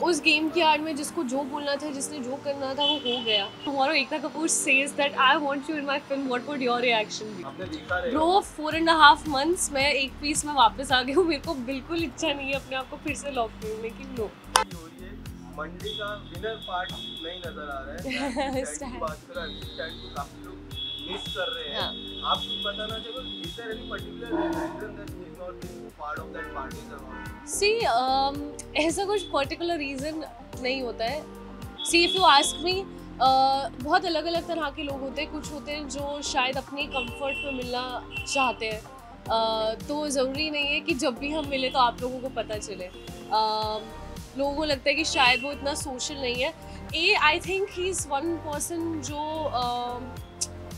उस गेम की आड़ में जिसको जो बोलना था, जिसने जो करना था, वो हो गया. Tomorrow Ekta Kapoor says that I want you in my film. What would your reaction be? आपने देखा रहेगा. Bro, 4.5 months मैं एक पीस में वापस आ गई हूँ. मेरे को बिल्कुल इच्छा नहीं है अपने आप को फिर से लॉक करने की. नो. मंडे का विनर पार्ट नहीं नजर आ रहा है. स्टैंड की बात करें, स्टैंड को काफी लोग मिस कर रहे हैं. आप कुछ बताना चाहोगे? Is there any particular reason that he is not being part of that party or not? See, ऐसा कुछ पर्टिकुलर रीज़न नहीं होता है. See, if you ask me, बहुत अलग अलग तरह के लोग होते हैं. कुछ होते हैं जो शायद अपने कंफर्ट में मिलना चाहते हैं, तो ज़रूरी नहीं है कि जब भी हम मिले तो आप लोगों को पता चले. लोगों को लगता है कि शायद वो इतना सोशल नहीं है. I think he is one person जो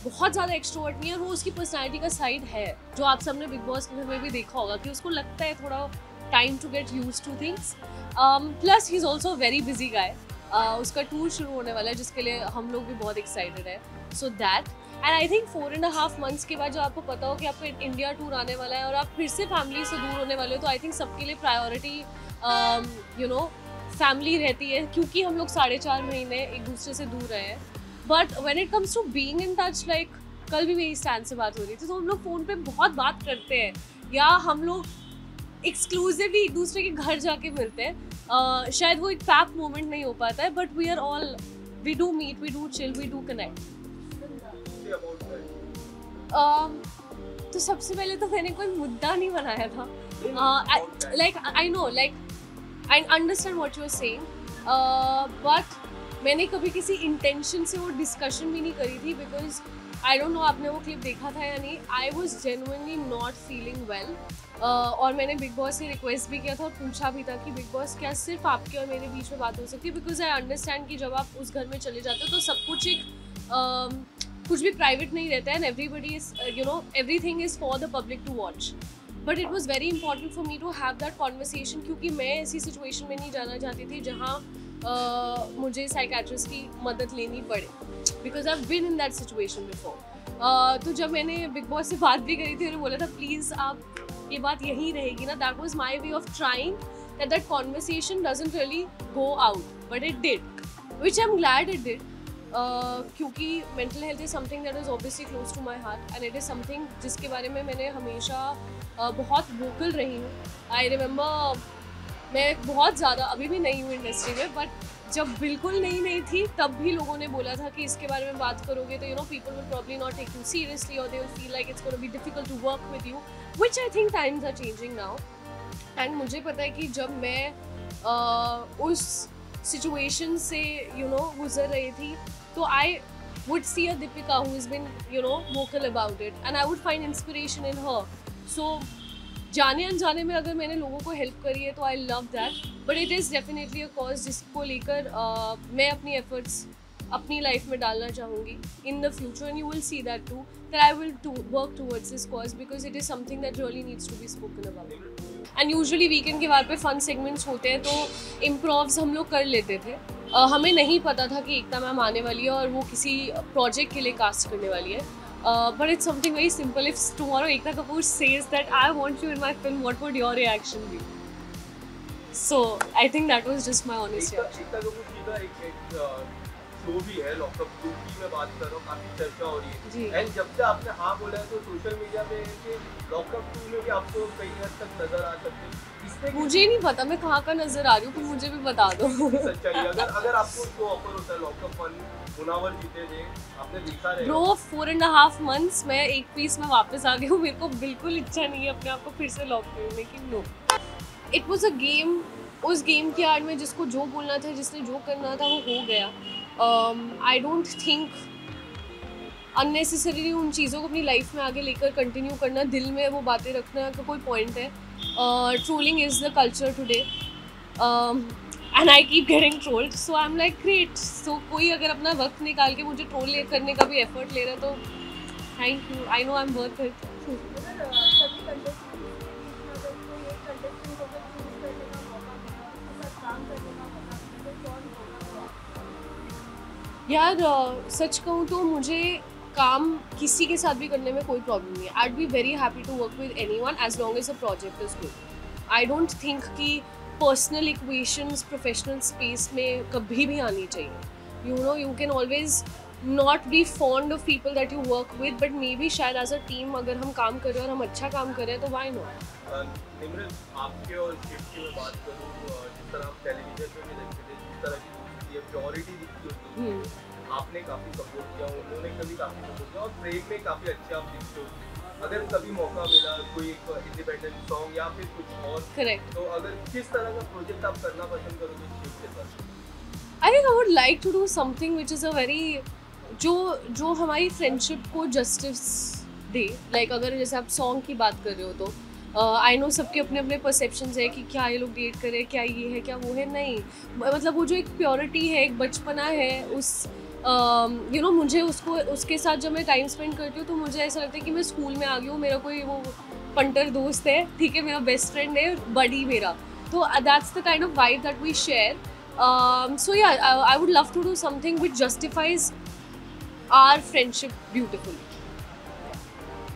बहुत ज़्यादा एक्सट्रोवर्ट नहीं है. वो उसकी पर्सनैलिटी का साइड है जो आप सबने बिग बॉस के घर में भी देखा होगा कि उसको लगता है थोड़ा time to get used to things. Plus he is also very busy guy. उसका टूर शुरू होने वाला है जिसके लिए हम लोग भी बहुत एक्साइटेड है. So that and I think 4.5 months के बाद जब आपको पता हो कि आपका इंडिया टूर आने वाला है और आप फिर से फैमिली से दूर होने वाले हो, तो आई थिंक सबके लिए प्रायोरिटी फैमिली रहती है, क्योंकि हम लोग 4.5 महीने एक दूसरे से दूर रहे हैं. But when it comes to being in touch, like कल भी मेरी स्टैंड से बात हो रही थी, तो हम लोग फ़ोन पे बहुत बात करते हैं या हम लोग एक्सक्लूसिवली एक दूसरे के घर जाके मिलते हैं. शायद वो एक पैक मोमेंट नहीं हो पाता है, but we are all, we do meet, we do chill, we do connect. तो सबसे पहले तो मैंने कोई मुद्दा नहीं बनाया था. Like I know, like I understand what you are saying, but मैंने कभी किसी इंटेंशन से वो डिस्कशन भी नहीं करी थी. बिकॉज आई डोंट नो आपने वो क्लिप देखा था या नहीं. I was genuinely not feeling well, और मैंने बिग बॉस से रिक्वेस्ट भी किया था और पूछा भी था कि बिग बॉस क्या सिर्फ आपके और मेरे बीच में बात हो सकती है. बिकॉज आई अंडरस्टैंड कि जब आप उस घर में चले जाते हो तो सब कुछ एक कुछ भी प्राइवेट नहीं रहता है. And everybody is everything is for the public to watch. But it was very important for me to have that conversation, क्योंकि मैं ऐसी सिचुएशन में नहीं जाना चाहती थी जहाँ मुझे साइकेट्रिस्ट की मदद लेनी पड़े. Because I have been in that situation before. तो जब मैंने बिग बॉस से बात भी करी थी, उन्होंने बोला था प्लीज़ आप ये बात यहीं रहेगी ना. That was my way of trying that conversation doesn't really go out, but it did, which I am glad it did. क्योंकि mental health is something that is obviously close to my heart, and it is something जिसके बारे में मैंने हमेशा बहुत vocal रही हूँ. I remember मैं बहुत ज़्यादा, अभी भी नहीं हूँ इंडस्ट्री में, बट जब बिल्कुल नहीं थी तब भी लोगों ने बोला था कि इसके बारे में बात करोगे तो people will probably not take you seriously, और they will feel like it's gonna be difficult to work with you, which I think times are changing now. And मुझे पता है कि जब मैं उस सिचुएशन से गुजर रही थी, तो आई would see a Deepika who has been vocal about it, and I would find inspiration in her. So जाने अनजाने में अगर मैंने लोगों को हेल्प करी है तो I love that. But it is definitely a cause जिसको लेकर मैं अपनी एफर्ट्स अपनी लाइफ में डालना चाहूँगी in the future. And you will see that too, that I will work towards this cause, because it is something that really needs to be spoken about. And usually weekend के बाद पे fun segments होते हैं, तो इम्प्रोव्स हम लोग कर लेते थे. हमें नहीं पता था कि एकता मैम आने वाली है और वो किसी प्रोजेक्ट के लिए कास्ट करने वाली है. But it's something very simple. If tomorrow Ekta Kapoor says that I want you in my film, what would your reaction be? So I think that was just my honest reaction. Ekta Kapoor जी का एक show भी है lockup 2 की मैं बात कर रहा हूँ, काफी चर्चा हो रही है. एंड जब से आपने हाँ बोला है तो सोशल मीडिया पे लॉकअप 2 में भी आपको कई हद तक नजर आ सकते हैं. मुझे नहीं पता मैं कहाँ का नजर आ रही हूँ, तो मुझे भी बता दो. सच्चाई अगर आपको शो ऑफर होता है लॉकअप 1, मुनावर जीते थे, आपने देखा रहेगा. ब्रो 4.5 months मैं एक पीस में वापस आ गई हूँ. मेरे को बिल्कुल इच्छा नहीं है अपने आप को फिर से लॉक करने की. No, it was a game. उस गेम की आड़ में जिसको जो बोलना था, जिसने जो करना था, वो हो गया. आई डोंट थिंक अननेसेसरीली उन चीज़ों को अपनी लाइफ में आगे लेकर कंटिन्यू करना, दिल में वो बातें रखना का कोई पॉइंट है. Trolling is the culture today, and I keep getting trolled, so I am like great. So कोई अगर अपना वक्त निकाल के मुझे ट्रोल करने का भी एफर्ट ले रहा है तो thank you. I know I am worth it. यार सच कहूँ तो मुझे काम किसी के साथ भी करने में कोई प्रॉब्लम नहीं है. I would be very happy to work with anyone as long as a project is good. I don't think कि पर्सनल इक्वेशंस प्रोफेशनल स्पेस में कभी भी आनी चाहिए. You know, you can always not be fond of people that you work with, but maybe शायद as a team अगर हम काम कर रहे हैं और हम अच्छा काम कर रहे हैं तो why not? निम्रत, आपके और शिफ्ट की मैं बात करूँ, जिस तरह आप टेलीविजन पे भी देखते थे, जिस तरह की दूसरी प्योरिटी दिखती होती है, आपने काफ़ी सपोर्ट किया, उन्होंने कभी काफ़ी सपोर्ट किया और प्रेम में काफ़ी अच्छे आप दिखते हो. अगर कभी मौका मिला कोई एक इंडिपेंडेंट सॉन्ग या फिर कुछ और, Correct. तो अगर किस तरह का प्रोजेक्ट आप करना पसंद करोगे शिफ्ट के साथ? I think I would like to do something which is a very जो हमारी फ्रेंडशिप को जस्टिस दे. लाइक अगर जैसे आप सॉन्ग की बात कर रहे हो तो आई नो सबके अपने अपने परसेप्शंस है कि क्या ये लोग डेट करें, क्या ये है, क्या वो है. नहीं, मतलब वो जो एक प्योरिटी है, एक बचपना है, उस यू नो मुझे उसके साथ जब मैं टाइम स्पेंड करती हूँ तो मुझे ऐसा लगता है कि मैं स्कूल में आ गई हूँ. मेरा कोई वो पंटर दोस्त है, ठीक है, मेरा बेस्ट फ्रेंड है, बडी मेरा. तो that's the kind of vibe that we share. So yeah, I would love to do something which justifies our friendship beautifully.